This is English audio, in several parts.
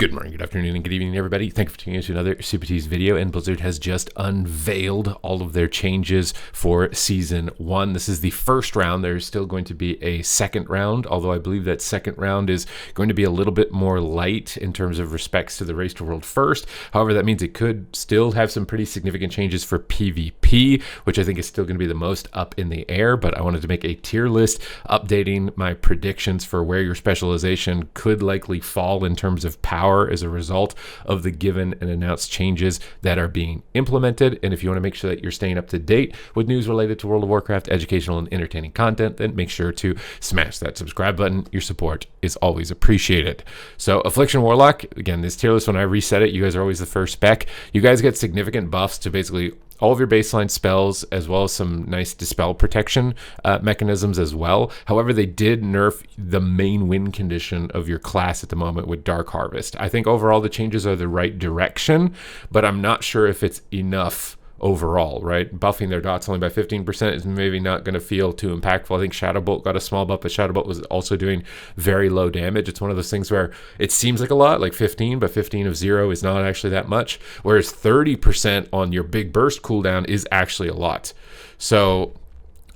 Good morning, good afternoon, and good evening, everybody. Thank you for tuning in to another Supatease video, and Blizzard has just unveiled all of their changes for Season 1. This is the first round. There's still going to be a second round, although I believe that second round is going to be a little bit more light in terms of respects to the Race to World First. However, that means it could still have some pretty significant changes for PvP, which I think is still going to be the most up in the air, but I wanted to make a tier list updating my predictions for where your specialization could likely fall in terms of power as a result of the given and announced changes that are being implemented. And if you want to make sure that you're staying up to date with news related to World of Warcraft, educational and entertaining content, then make sure to smash that subscribe button. Your support is always appreciated. So Affliction Warlock, again, this tier list, when I reset it, you guys are always the first spec. You guys get significant buffs to basically all of your baseline spells, as well as some nice dispel protection mechanisms as well. However, they did nerf the main win condition of your class at the moment with Dark Harvest. I think overall the changes are the right direction, but I'm not sure if it's enough overall, right? Buffing their dots only by 15% is maybe not going to feel too impactful. I think Shadow Bolt got a small buff, but Shadow Bolt was also doing very low damage. It's one of those things where it seems like a lot, like 15, but 15 of 0 is not actually that much, whereas 30% on your big burst cooldown is actually a lot. So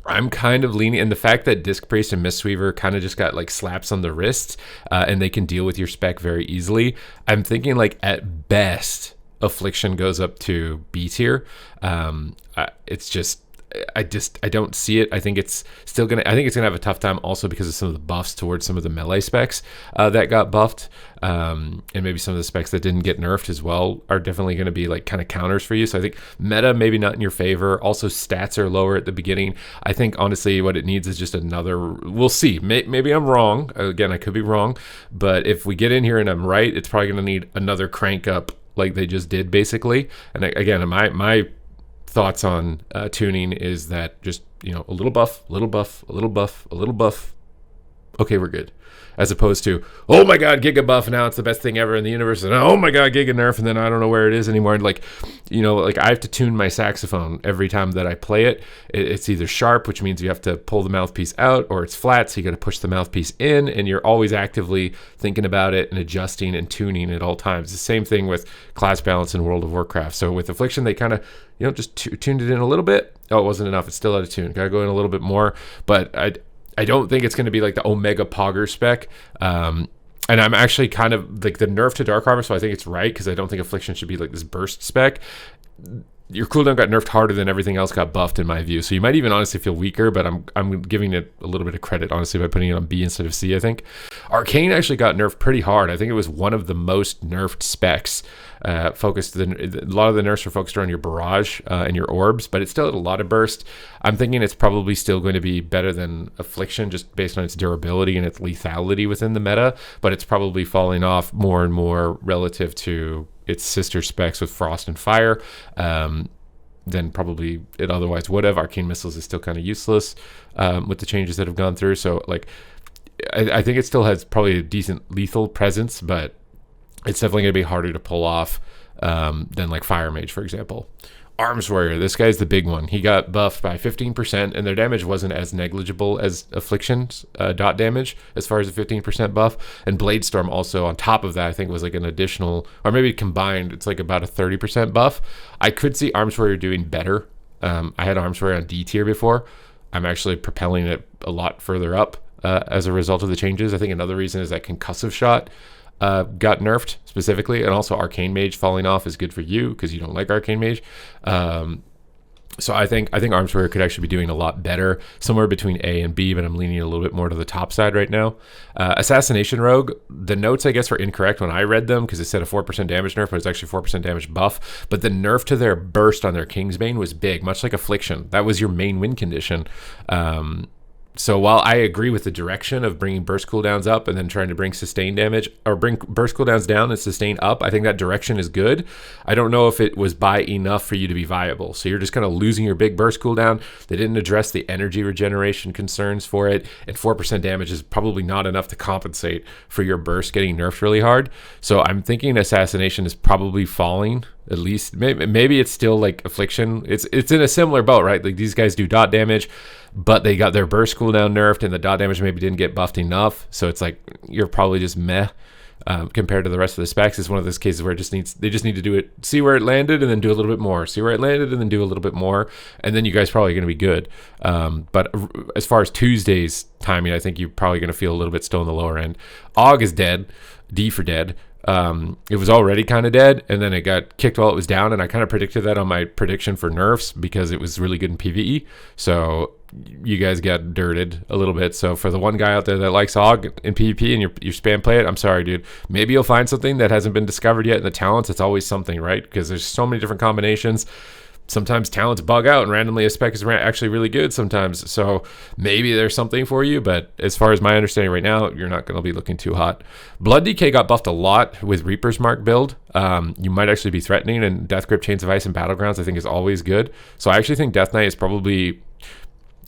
I'm kind of leaning, and the fact that Disc Priest and Mistweaver kind of just got like slaps on the wrists, and they can deal with your spec very easily, I'm thinking like at best Affliction goes up to B tier. It's just I don't see it. I think it's gonna have a tough time also because of some of the buffs towards some of the melee specs that got buffed, and maybe some of the specs that didn't get nerfed as well are definitely going to be like kind of counters for you. So I think meta maybe not in your favor. Also, stats are lower at the beginning. I think honestly what it needs is just another. We'll see. Maybe I'm wrong. Again, I could be wrong, but if we get in here and I'm right, it's probably going to need another crank up like they just did basically. And again, my thoughts on tuning is that just, you know, a little buff, a little buff, a little buff, a little buff. Okay, we're good. As opposed to, oh my god, Giga buff, now it's the best thing ever in the universe, and oh my god, Giga nerf, and then I don't know where it is anymore. And like, you know, like I have to tune my saxophone every time that I play it. It's either sharp, which means you have to pull the mouthpiece out, or it's flat, so you got to push the mouthpiece in, and you're always actively thinking about it and adjusting and tuning at all times. The same thing with class balance in World of Warcraft. So with Affliction, they kind of, you know, just tuned it in a little bit. Oh, it wasn't enough. It's still out of tune. Got to go in a little bit more, but I don't think it's going to be like the Omega Pogger spec. And I'm actually kind of like the nerf to Dark Harvest, so I think it's right because I don't think Affliction should be like this burst spec. Your cooldown got nerfed harder than everything else got buffed in my view. So you might even honestly feel weaker, but I'm giving it a little bit of credit honestly by putting it on B instead of C, I think. Arcane actually got nerfed pretty hard. I think it was one of the most nerfed specs. A lot of the nerfs were focused around your barrage and your orbs, but it still had a lot of burst. I'm thinking it's probably still going to be better than Affliction just based on its durability and its lethality within the meta, but it's probably falling off more and more relative to its sister specs with Frost and Fire than probably it otherwise would have. Arcane Missiles is still kind of useless with the changes that have gone through. So like, I think it still has probably a decent lethal presence, but it's definitely going to be harder to pull off than like Fire Mage, for example. Arms Warrior, this guy's the big one. He got buffed by 15%, and their damage wasn't as negligible as Affliction's dot damage as far as a 15% buff. And Bladestorm also, on top of that, I think was like an additional, or maybe combined, it's like about a 30% buff. I could see Arms Warrior doing better. I had Arms Warrior on D tier before. I'm actually propelling it a lot further up as a result of the changes. I think another reason is that Concussive Shot got nerfed specifically, and also Arcane Mage falling off is good for you because you don't like Arcane Mage. So I think Arms Warrior could actually be doing a lot better, somewhere between A and B, but I'm leaning a little bit more to the top side right now. Assassination Rogue, the notes I guess were incorrect when I read them because it said a 4% damage nerf, but it's actually 4% damage buff. But the nerf to their burst on their Kingsbane was big, much like Affliction. That was your main win condition. So while I agree with the direction of bringing burst cooldowns up and then trying to bring sustain damage, or bring burst cooldowns down and sustain up, I think that direction is good. I don't know if it was by enough for you to be viable. So you're just kind of losing your big burst cooldown. They didn't address the energy regeneration concerns for it, and 4% damage is probably not enough to compensate for your burst getting nerfed really hard. So I'm thinking Assassination is probably falling. At least maybe it's still like Affliction. It's in a similar boat, right? Like these guys do dot damage, but they got their burst cooldown nerfed, and the dot damage maybe didn't get buffed enough. So it's like you're probably just meh. compared to the rest of the specs. It's one of those cases where they just need to do it, see where it landed, and then do a little bit more. See where it landed, and then do a little bit more, and then you guys probably going to be good. But as far as Tuesday's timing, I think you're probably going to feel a little bit still in the lower end. Og is dead. D for dead. It was already kind of dead, and then it got kicked while it was down, and I kind of predicted that on my prediction for nerfs because it was really good in PvE. So you guys got dirted a little bit. So for the one guy out there that likes Og in PvP and you spam play it, I'm sorry, dude. Maybe you'll find something that hasn't been discovered yet in the talents. It's always something, right? Because there's so many different combinations. Sometimes talents bug out and randomly a spec is actually really good sometimes. So maybe there's something for you, but as far as my understanding right now, you're not going to be looking too hot. Blood DK got buffed a lot with Reaper's Mark build. You might actually be threatening, and Death Grip, Chains of Ice, and Battlegrounds I think is always good. So I actually think Death Knight is probably...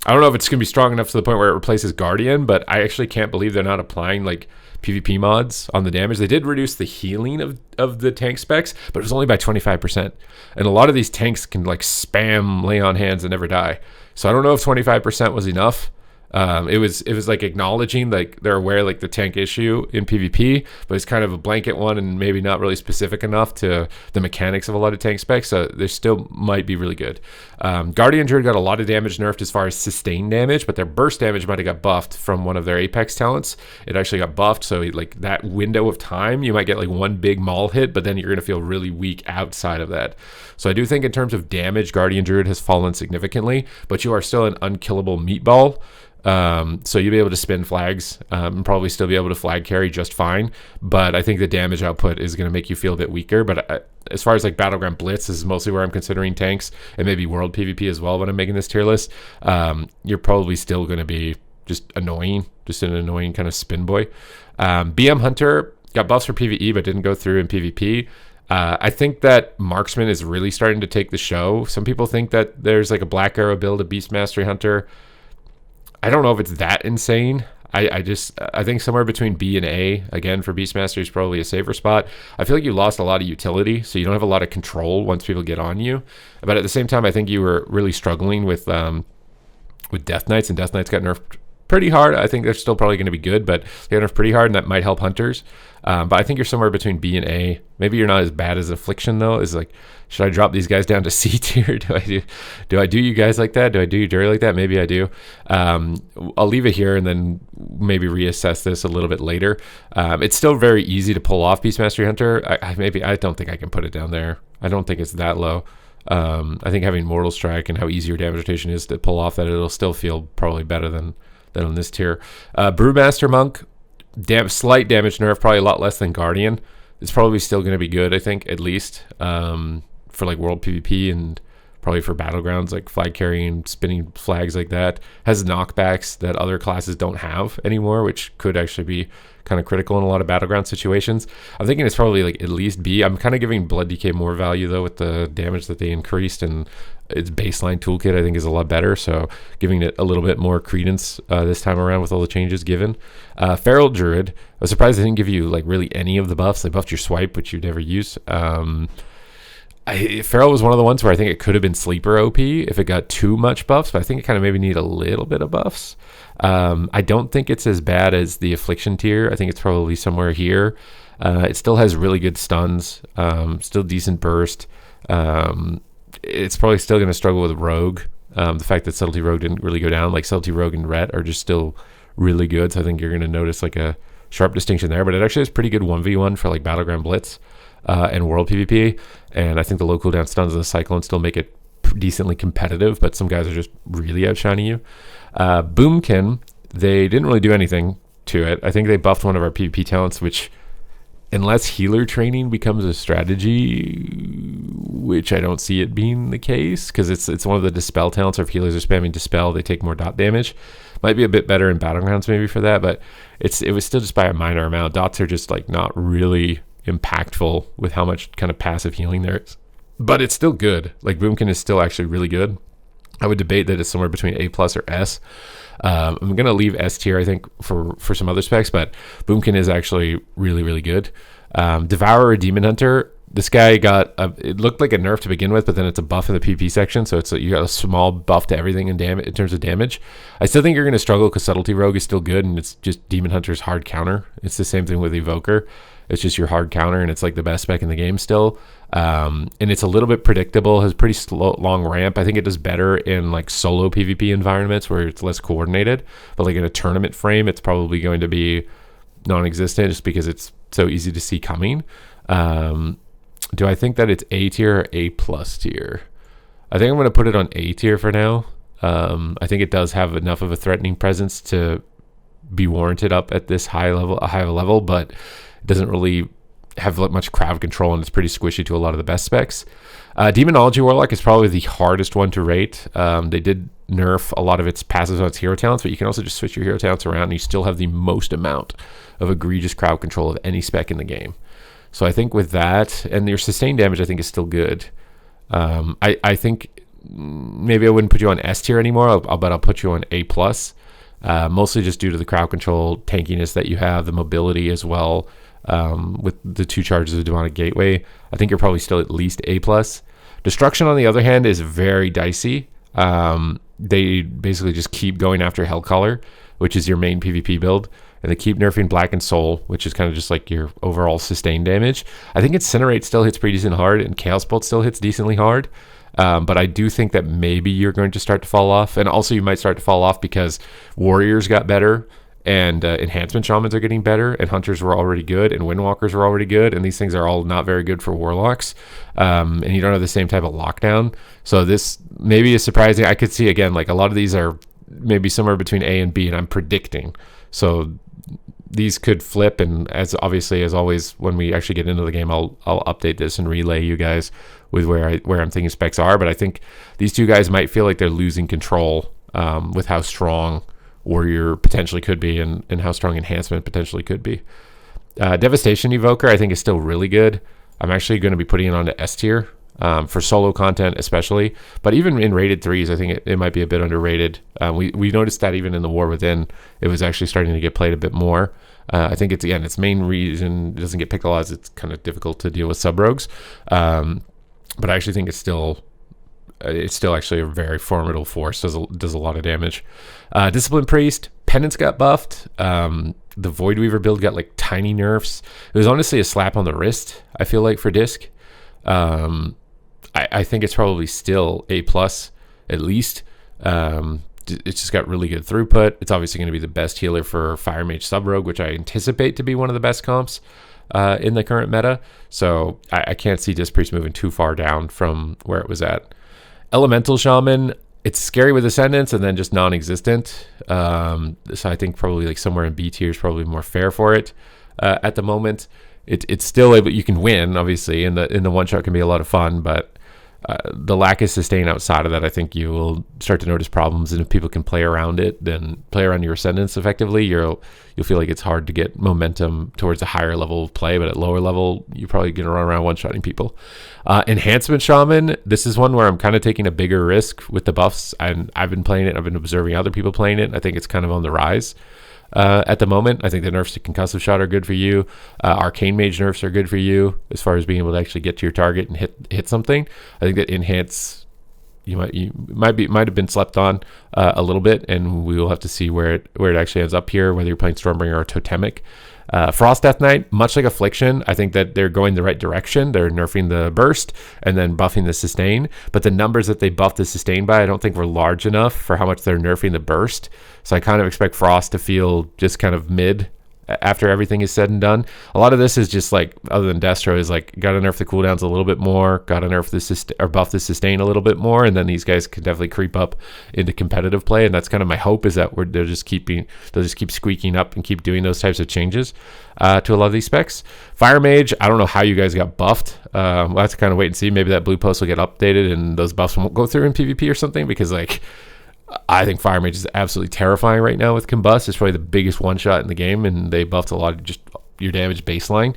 I don't know if it's going to be strong enough to the point where it replaces Guardian, but I actually can't believe they're not applying like PvP mods on the damage. They did reduce the healing of the tank specs, but it was only by 25%. And a lot of these tanks can like spam lay on hands and never die. So I don't know if 25% was enough. It was like acknowledging like they're aware like the tank issue in PvP, but it's kind of a blanket one and maybe not really specific enough to the mechanics of a lot of tank specs. So they still might be really good. Guardian Druid got a lot of damage nerfed as far as sustained damage, but their burst damage might have got buffed from one of their Apex talents. It actually got buffed, so like that window of time, you might get like one big maul hit, but then you're going to feel really weak outside of that. So I do think in terms of damage, Guardian Druid has fallen significantly, but you are still an unkillable meatball. So you'll be able to spin flags and probably still be able to flag carry just fine. But I think the damage output is going to make you feel a bit weaker. But as far as like Battleground Blitz is mostly where I'm considering tanks, and maybe World PvP as well when I'm making this tier list, you're probably still going to be just annoying, just an annoying kind of spin boy. BM Hunter got buffs for PvE but didn't go through in PvP. I think that Marksman is really starting to take the show. Some people think that there's like a Black Arrow build, a Beast Mastery Hunter. I don't know if it's that insane. I think somewhere between B and A, again, for Beastmaster is probably a safer spot. I feel like you lost a lot of utility, so you don't have a lot of control once people get on you. But at the same time, I think you were really struggling with Death Knights, and Death Knights got nerfed pretty hard. I think they're still probably going to be good, but they got nerfed pretty hard, and that might help Hunters. But I think you're somewhere between B and A. Maybe you're not as bad as Affliction, though. Is like, should I drop these guys down to C tier? Do I do you guys like that? Do I do you dirty like that? Maybe I do. I'll leave it here and then maybe reassess this a little bit later. It's still very easy to pull off Beastmastery Hunter. I don't think I can put it down there. I don't think it's that low. I think having Mortal Strike and how easy your damage rotation is to pull off that, it'll still feel probably better than on this tier. Brewmaster Monk, slight damage nerf, probably a lot less than Guardian. It's probably still going to be good, I think, at least for like World PvP and probably for Battlegrounds, like flag carrying, spinning flags like that. Has knockbacks that other classes don't have anymore, which could actually be kind of critical in a lot of Battleground situations. I'm thinking it's probably like at least B. I'm kind of giving Blood DK more value though with the damage that they increased, and its baseline toolkit I think is a lot better, so giving it a little bit more credence this time around with all the changes given. Feral Druid, I was surprised they didn't give you like really any of the buffs. They buffed your swipe, which you'd never use. Feral was one of the ones where I think it could have been sleeper OP if it got too much buffs, but I think it kind of maybe need a little bit of buffs. I don't think it's as bad as the Affliction tier. I think it's probably somewhere here. It still has really good stuns, still decent burst. It's probably still going to struggle with Rogue. The fact that Subtlety Rogue didn't really go down, like Subtlety Rogue and Ret are just still really good, so I think you're going to notice like a sharp distinction there, but it actually is pretty good 1v1 for like Battleground Blitz and World PvP, and I think the low cooldown stuns and the Cyclone still make it decently competitive, but some guys are just really outshining you. Boomkin, they didn't really do anything to it. I think they buffed one of our PvP talents, which, unless healer training becomes a strategy, which I don't see it being the case, because it's one of the Dispel talents, or if healers are spamming Dispel, they take more dot damage. Might be a bit better in Battlegrounds maybe for that, but it was still just by a minor amount. Dots are just like not really impactful with how much kind of passive healing there is. But it's still good. Like Boomkin is still actually really good. I would debate that it's somewhere between A+ or S. I'm going to leave S tier, I think, for some other specs, but Boomkin is actually really, really good. Devourer Demon Hunter, this guy got, it looked like a nerf to begin with, but then it's a buff in the PP section, so you got a small buff to everything in terms of damage. I still think you're going to struggle because Subtlety Rogue is still good, and it's just Demon Hunter's hard counter. It's the same thing with Evoker. It's just your hard counter, and it's like the best spec in the game still. And it's a little bit predictable, has pretty long ramp. I think it does better in like solo PvP environments where it's less coordinated, but like in a tournament frame, it's probably going to be non-existent just because it's so easy to see coming. Do I think that it's A tier or A plus tier? I think I'm going to put it on A tier for now. I think it does have enough of a threatening presence to be warranted up at this high level, but it doesn't really have much crowd control, and it's pretty squishy to a lot of the best specs. Demonology Warlock is probably the hardest one to rate. They did nerf a lot of its passives on its hero talents, but you can also just switch your hero talents around and you still have the most amount of egregious crowd control of any spec in the game. So I think with that, and your sustained damage I think is still good. I think maybe I wouldn't put you on S tier anymore, but I'll put you on A+. Mostly just due to the crowd control tankiness that you have, the mobility as well. With the 2 charges of Demonic Gateway, I think you're probably still at least A+. Destruction, on the other hand, is very dicey. They basically just keep going after Hellcaller, which is your main PvP build, and they keep nerfing Blackened Soul, which is kind of just like your overall sustained damage. I think Incinerate still hits pretty decent hard, and Chaos Bolt still hits decently hard. But I do think that maybe you're going to start to fall off, and also you might start to fall off because Warriors got better, and Enhancement Shamans are getting better, and Hunters were already good, and Windwalkers were already good, and these things are all not very good for Warlocks, and you don't have the same type of lockdown. So this maybe is surprising. I could see, again, like a lot of these are maybe somewhere between A and B, and I'm predicting. So these could flip, and as always, when we actually get into the game, I'll update this and relay you guys with where I'm thinking specs are. But I think these 2 guys might feel like they're losing control with how strong Warrior potentially could be, and how strong Enhancement potentially could be. Devastation Evoker I think is still really good. I'm actually going to be putting it onto S tier for solo content especially, but even in rated 3s I think it might be a bit underrated. We noticed that even in the War Within it was actually starting to get played a bit more. I think its main reason it doesn't get picked a lot is it's kind of difficult to deal with sub-rogues, but I actually think it's still actually a very formidable force. Does a lot of damage. Discipline Priest, Penance got buffed. The Void Weaver build got like tiny nerfs. It was honestly a slap on the wrist, I feel like, for Disc. I think it's probably still A+ at least. It's just got really good throughput. It's obviously going to be the best healer for Fire Mage Sub-Rogue, which I anticipate to be one of the best comps in the current meta. So I can't see Disc Priest moving too far down from where it was at. Elemental Shaman, it's scary with Ascendance and then just non-existent. So I think probably like somewhere in B tier is probably more fair for it at the moment. It's still able, you can win obviously, and the one shot can be a lot of fun, but the lack of sustain outside of that, I think you will start to notice problems. And if people can play around it, then play around your Ascendance effectively, you'll feel like it's hard to get momentum towards a higher level of play, but at lower level you're probably going to run around one-shotting people. Enhancement Shaman, this is one where I'm kind of taking a bigger risk with the buffs, and I've been playing it, I've been observing other people playing it, I think it's kind of on the rise at the moment. I think the nerfs to Concussive Shot are good for you. Arcane Mage nerfs are good for you as far as being able to actually get to your target and hit something. I think that Enhance might have been slept on a little bit, and we will have to see where it actually ends up here, whether you're playing Stormbringer or Totemic. Frost Death Knight, much like Affliction, I think that they're going the right direction. They're nerfing the burst and then buffing the sustain, but the numbers that they buffed the sustain by I don't think were large enough for how much they're nerfing the burst. So I kind of expect Frost to feel just kind of mid after everything is said and done. A lot of this is just like, other than Destro, is like gotta nerf the cooldowns a little bit more, gotta nerf the or buff the sustain a little bit more, and then these guys can definitely creep up into competitive play. And that's kind of my hope, is that they'll just keep squeaking up and keep doing those types of changes to a lot of these specs. Fire Mage, I don't know how you guys got buffed. We'll have to kind of wait and see. Maybe that blue post will get updated and those buffs won't go through in PvP or something, because like, I think Fire Mage is absolutely terrifying right now with Combust. It's probably the biggest one shot in the game, and they buffed a lot of just your damage baseline.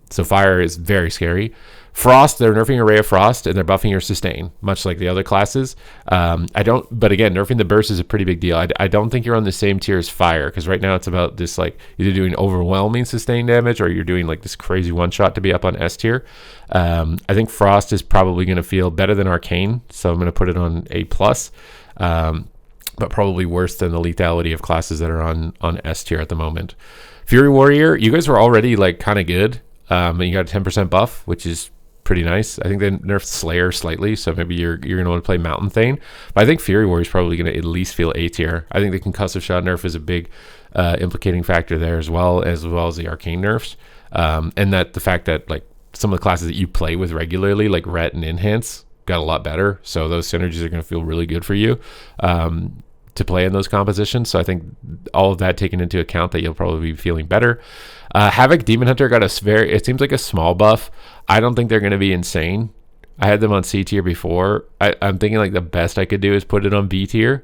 So Fire is very scary. Frost, they're nerfing Array of Frost, and they're buffing your sustain, much like the other classes. But again, nerfing the burst is a pretty big deal. I don't think you're on the same tier as Fire, because right now it's about this, like, either doing overwhelming sustain damage or you're doing like this crazy one shot to be up on S tier. I think Frost is probably going to feel better than Arcane, so I'm going to put it on A+. But probably worse than the lethality of classes that are on S tier at the moment. Fury Warrior, you guys were already like kind of good. And you got a 10% buff, which is pretty nice. I think they nerfed Slayer slightly, so maybe you're going to want to play Mountain Thane. But I think Fury Warrior is probably going to at least feel A tier. I think the concussive shot nerf is a big implicating factor there as well as the arcane nerfs. And that the fact that like some of the classes that you play with regularly, like Ret and Enhance, got a lot better. So those synergies are going to feel really good for you to play in those compositions. So I think all of that taken into account, that you'll probably be feeling better. Havoc Demon Hunter got it seems like a small buff. I don't think they're going to be insane. I had them on C tier before. I'm thinking like the best I could do is put it on B tier.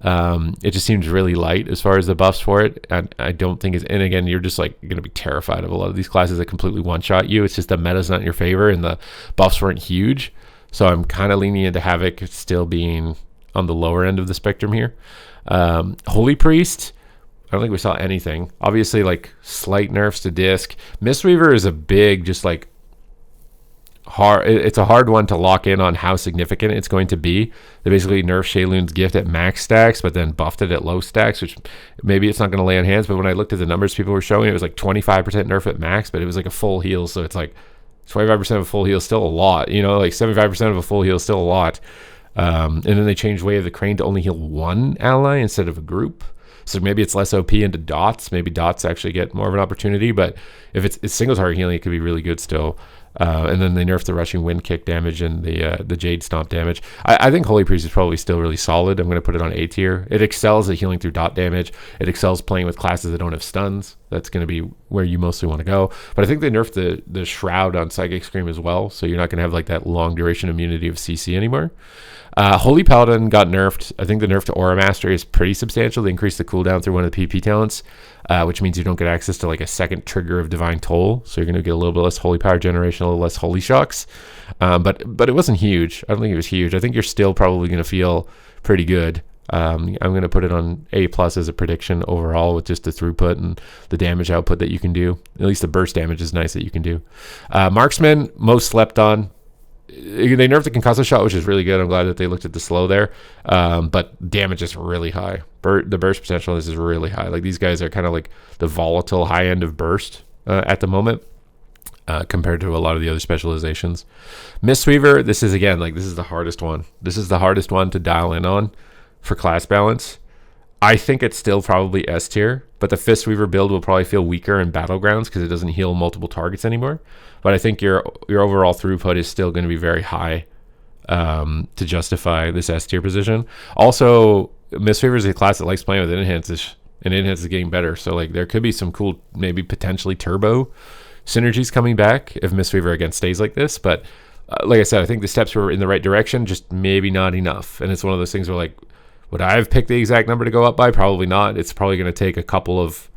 It just seems really light as far as the buffs for it. I don't think it's, and again, you're just like going to be terrified of a lot of these classes that completely one-shot you. It's just the meta's not in your favor and the buffs weren't huge. So I'm kind of leaning into Havoc still being on the lower end of the spectrum here. Holy Priest, I don't think we saw anything. Obviously, like slight nerfs to disc. Mistweaver is a big, just like hard. It's a hard one to lock in on how significant it's going to be. They basically nerfed Shaylun's gift at max stacks, but then buffed it at low stacks, which maybe it's not going to lay on hands. But when I looked at the numbers people were showing, it was like 25% nerf at max, but it was like a full heal. So it's like 25% of a full heal is still a lot. You know, like 75% of a full heal is still a lot. And then they changed Way of the Crane to only heal one ally instead of a group. So maybe it's less OP into dots. Maybe dots actually get more of an opportunity. But if it's single target healing, it could be really good still. And then they nerfed the rushing wind kick damage and the Jade Stomp damage. I think Holy Priest is probably still really solid. I'm going to put it on A tier. It excels at healing through dot damage. It excels playing with classes that don't have stuns. That's going to be where you mostly want to go. But I think they nerfed the Shroud on Psychic Scream as well. So you're not going to have like that long duration immunity of CC anymore. Holy Paladin got nerfed. I think the nerf to Aura Mastery is pretty substantial. They increased the cooldown through one of the PP talents, which means you don't get access to like a second trigger of Divine Toll. So you're going to get a little bit less Holy Power generation, a little less Holy Shocks. But it wasn't huge. I don't think it was huge. I think you're still probably going to feel pretty good. I'm going to put it on A+ as a prediction overall with just the throughput and the damage output that you can do. At least the burst damage is nice that you can do. Marksman, most slept on. They nerfed the concussive shot, which is really good. I'm glad that they looked at the slow there. But damage is really high. The burst potential on this is really high. Like these guys are kind of like the volatile high end of burst at the moment compared to a lot of the other specializations. Mistweaver, this is the hardest one. This is the hardest one to dial in on for class balance. I think it's still probably S tier, but the Fistweaver build will probably feel weaker in Battlegrounds because it doesn't heal multiple targets anymore. But I think your overall throughput is still going to be very high to justify this S tier position. Also, Mistweaver is a class that likes playing with Enhances, and Enhance is getting better. So like there could be some cool, maybe potentially turbo synergies coming back if Mistweaver again stays like this. But like I said, I think the steps were in the right direction, just maybe not enough. And it's one of those things where like, would I have picked the exact number to go up by? Probably not. It's probably going to take a couple of,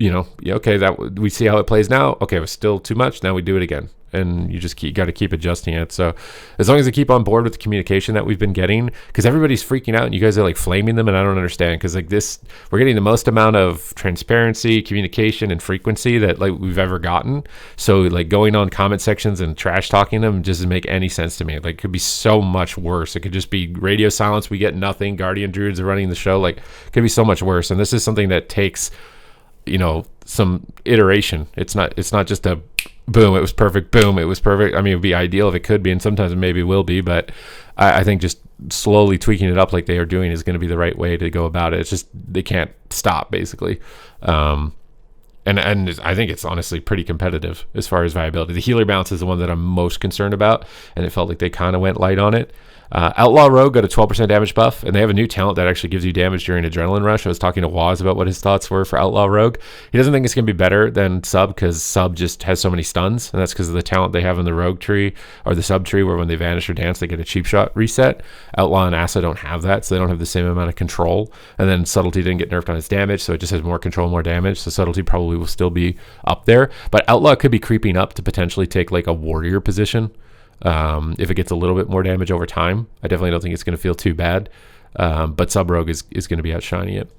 okay, that we see how it plays now. Okay, it was still too much. Now we do it again. And you just got to keep adjusting it. So as long as they keep on board with the communication that we've been getting, because everybody's freaking out and you guys are like flaming them, and I don't understand, because like this, we're getting the most amount of transparency, communication, and frequency that like we've ever gotten. So like going on comment sections and trash talking them just doesn't make any sense to me. Like it could be so much worse. It could just be radio silence. We get nothing. Guardian Druids are running the show. Like it could be so much worse. And this is something that takes, some iteration. It's not just a boom, it was perfect. Boom, it was perfect. I mean, it would be ideal if it could be, and sometimes it maybe will be, but I think just slowly tweaking it up like they are doing is going to be the right way to go about it. It's just they can't stop, basically. And I think it's honestly pretty competitive as far as viability. The healer bounce is the one that I'm most concerned about, and it felt like they kind of went light on it. Outlaw Rogue got a 12% damage buff, and they have a new talent that actually gives you damage during Adrenaline Rush. I was talking to Waz about what his thoughts were for Outlaw Rogue. He doesn't think it's going to be better than Sub because Sub just has so many stuns, and that's because of the talent they have in the Rogue tree or the Sub tree, where when they vanish or dance, they get a cheap shot reset. Outlaw and Asa don't have that, so they don't have the same amount of control. And then Subtlety didn't get nerfed on its damage, so it just has more control, more damage. So Subtlety probably will still be up there, but Outlaw could be creeping up to potentially take like a warrior position. If it gets a little bit more damage over time. I definitely don't think it's going to feel too bad. But Sub Rogue is going to be outshining it.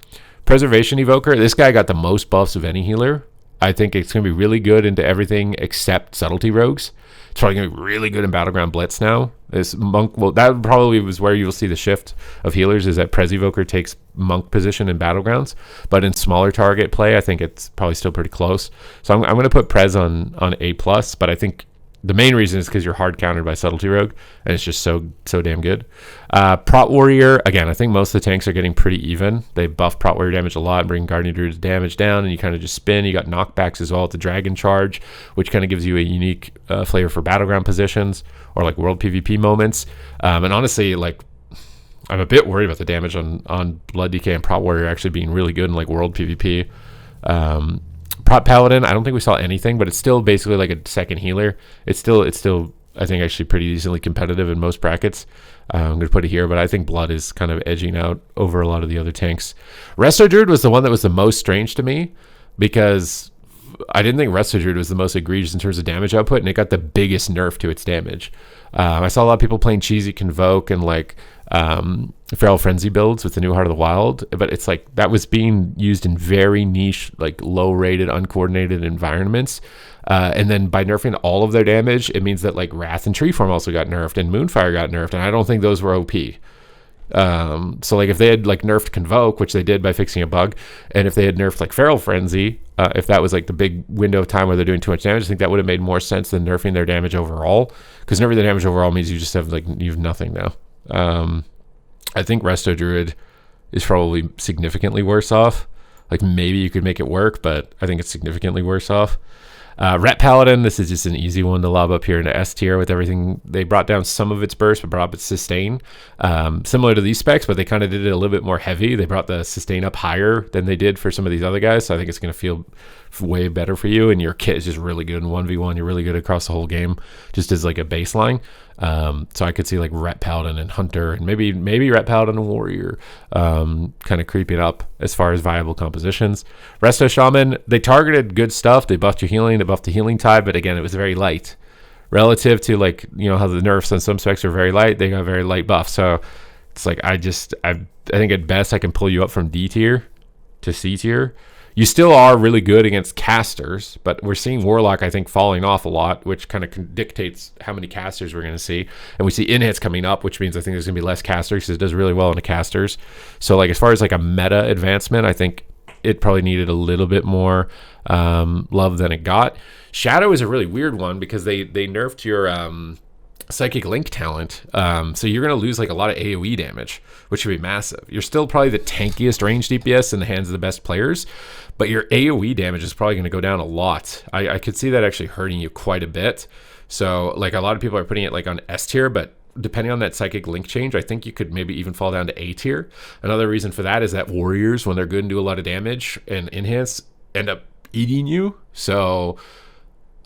Preservation Evoker, this guy got the most buffs of any healer. I think it's going to be really good into everything except Subtlety Rogues. It's probably going to be really good in Battleground Blitz now. This monk, well, that probably was where you'll see the shift of healers, is that Prez Evoker takes monk position in battlegrounds, but in smaller target play, I think it's probably still pretty close. So I'm going to put Prez on A+, but I think the main reason is because you're hard countered by Subtlety Rogue, and it's just so damn good. Prot Warrior, again, I think most of the tanks are getting pretty even. They buff Prot Warrior damage a lot and bring Guardian Druid's damage down, and you kind of just spin. You got knockbacks as well at the Dragon Charge, which kind of gives you a unique flavor for battleground positions or like world PvP moments. And honestly, like, I'm a bit worried about the damage on Blood DK and Prot Warrior actually being really good in like world PvP. Prot Paladin, I don't think we saw anything, but it's still basically like a second healer. It's still I think actually pretty decently competitive in most brackets. I'm going to put it here, but I think Blood is kind of edging out over a lot of the other tanks. Resto Druid was the one that was the most strange to me, because I didn't think Resto Druid was the most egregious in terms of damage output, and it got the biggest nerf to its damage. I saw a lot of people playing cheesy Convoke and like Feral Frenzy builds with the new Heart of the Wild, but it's like that was being used in very niche, like low rated, uncoordinated environments. And then by nerfing all of their damage, it means that like Wrath and Treeform also got nerfed and Moonfire got nerfed, and I don't think those were OP. So like if they had like nerfed Convoke, which they did by fixing a bug, and if they had nerfed like Feral Frenzy, if that was like the big window of time where they're doing too much damage, I think that would have made more sense than nerfing their damage overall, because nerfing their damage overall means you just have like, you have nothing now. I think Resto Druid is probably significantly worse off. Like maybe you could make it work, but I think it's significantly worse off. Ret Paladin, this is just an easy one to lob up here into S tier with everything. They brought down some of its burst, but brought up its sustain. Similar to these specs, but they kind of did it a little bit more heavy. They brought the sustain up higher than they did for some of these other guys, so I think it's going to feel way better for you, and your kit is just really good in 1v1. You're really good across the whole game, just as like a baseline. So I could see like Ret Paladin and Hunter, and maybe Ret Paladin and Warrior kind of creeping up as far as viable compositions. Resto Shaman, they targeted good stuff. They buffed your healing, they buffed the healing tide, but again, it was very light relative to like, you know, how the nerfs on some specs are very light. They got a very light buff, so it's like I think at best I can pull you up from D tier to C tier. You still are really good against casters, but we're seeing Warlock, I think, falling off a lot, which kind of dictates how many casters we're going to see. And we see in-hits coming up, which means I think there's going to be less casters, because it does really well in the casters. So, like, as far as, like, a meta advancement, I think it probably needed a little bit more love than it got. Shadow is a really weird one, because they nerfed your Psychic Link talent. So you're going to lose, like, a lot of AoE damage, which would be massive. You're still probably the tankiest range DPS in the hands of the best players, but your AoE damage is probably going to go down a lot. I could see that actually hurting you quite a bit. So like a lot of people are putting it like on S tier, but depending on that Psychic Link change, I think you could maybe even fall down to A tier. Another reason for that is that Warriors, when they're good and do a lot of damage and enhance, end up eating you. So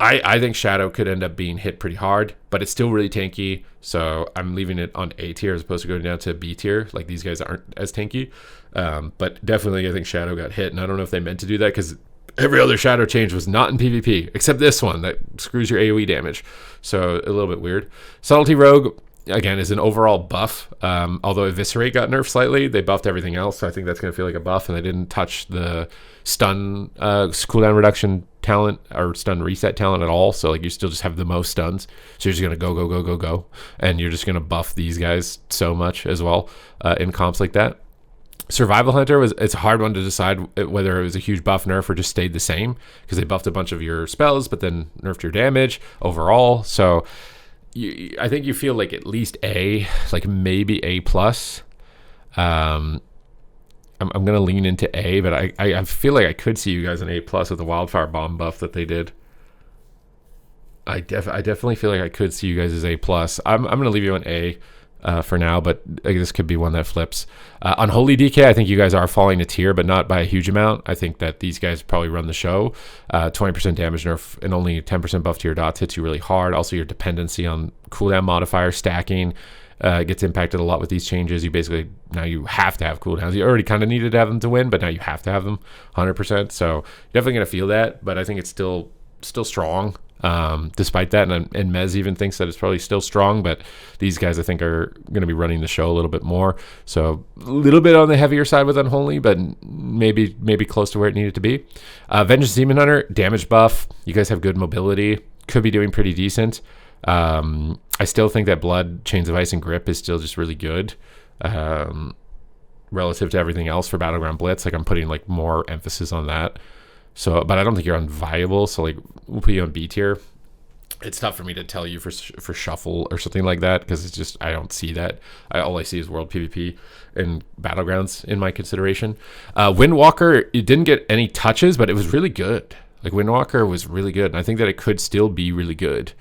I think Shadow could end up being hit pretty hard, but it's still really tanky. So I'm leaving it on A tier as opposed to going down to B tier. Like these guys aren't as tanky. But definitely I think Shadow got hit, and I don't know if they meant to do that, because every other Shadow change was not in PvP except this one that screws your AoE damage. So a little bit weird. Subtlety Rogue, again, is an overall buff. Although Eviscerate got nerfed slightly, they buffed everything else. So I think that's going to feel like a buff, and they didn't touch the stun cooldown reduction talent or stun reset talent at all. So like you still just have the most stuns. So you're just going to go. And you're just going to buff these guys so much as well in comps like that. Survival Hunter, it's a hard one to decide whether it was a huge buff nerf or just stayed the same, because they buffed a bunch of your spells, but then nerfed your damage overall. So I think you feel like at least A, like maybe A+. I'm going to lean into A, but I feel like I could see you guys in A+ with the Wildfire Bomb buff that they did. I definitely feel like I could see you guys as A+. I'm going to leave you on A for now, but this could be one that flips. Unholy DK, I think you guys are falling a tier, but not by a huge amount. I think that these guys probably run the show. 20% damage nerf and only 10% buff to your dots hits you really hard. Also, your dependency on cooldown modifier stacking gets impacted a lot with these changes. You basically, now you have to have cooldowns. You already kind of needed to have them to win, but now you have to have them 100%. So you're definitely going to feel that, but I think it's still strong. Despite that, and Mez even thinks that it's probably still strong, but these guys I think are going to be running the show a little bit more. So a little bit on the heavier side with Unholy, but maybe close to where it needed to be. Vengeance Demon Hunter, damage buff. You guys have good mobility. Could be doing pretty decent. I still think that Blood, Chains of Ice, and Grip is still just really good relative to everything else for Battleground Blitz. Like I'm putting like more emphasis on that. So, but I don't think you're unviable. So like we'll put you on B tier. It's tough for me to tell you for Shuffle or something like that because it's just I don't see that. All I see is World PvP and Battlegrounds in my consideration. Windwalker, it didn't get any touches, but it was really good. Like Windwalker was really good, and I think that it could still be really good.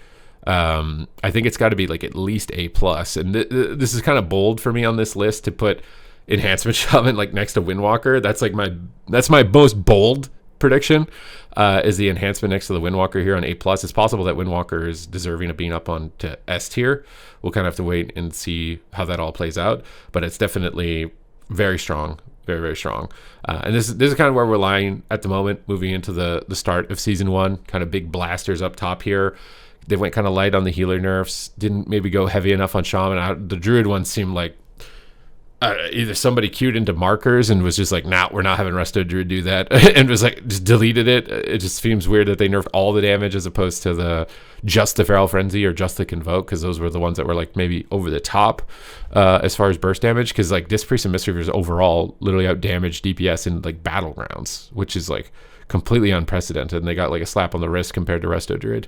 I think it's got to be like at least A+. And this is kind of bold for me on this list to put Enhancement Shaman like next to Windwalker. That's my most bold prediction is the enhancement next to the Windwalker here on A+. It's possible that Windwalker is deserving of being up on to S tier. We'll kind of have to wait and see how that all plays out, but it's definitely very strong, very, very strong. And this is kind of where we're lying at the moment, moving into the start of Season 1, kind of big blasters up top here. They went kind of light on the healer nerfs, didn't maybe go heavy enough on Shaman. The Druid one seemed like either somebody queued into markers and was just like, nah, we're not having Resto Druid do that, and was like, just deleted it. It just seems weird that they nerfed all the damage as opposed to just the Feral Frenzy or just the Convoke, because those were the ones that were like maybe over the top as far as burst damage, because like Disc Priest and Mistweavers overall literally out damaged DPS in like battlegrounds, which is like completely unprecedented, and they got like a slap on the wrist compared to Resto Druid.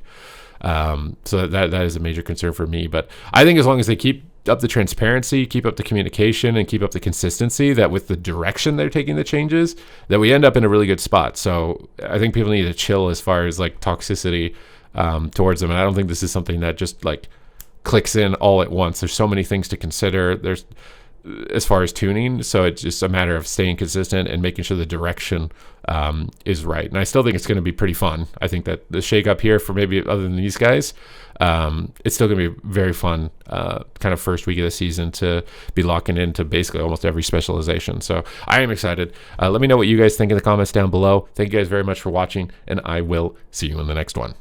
So that is a major concern for me, but I think as long as they keep up the transparency, keep up the communication, and keep up the consistency, that with the direction they're taking the changes, that we end up in a really good spot. So I think people need to chill as far as like toxicity towards them, and I don't think this is something that just like clicks in all at once. There's so many things to consider. There's as far as tuning, so it's just a matter of staying consistent and making sure the direction is right. And I still think it's going to be pretty fun. I think that the shake up here, for maybe other than these guys, it's still going to be very fun kind of first week of the season to be locking into basically almost every specialization. So I am excited. Let me know what you guys think in the comments down below. Thank you guys very much for watching, and I will see you in the next one.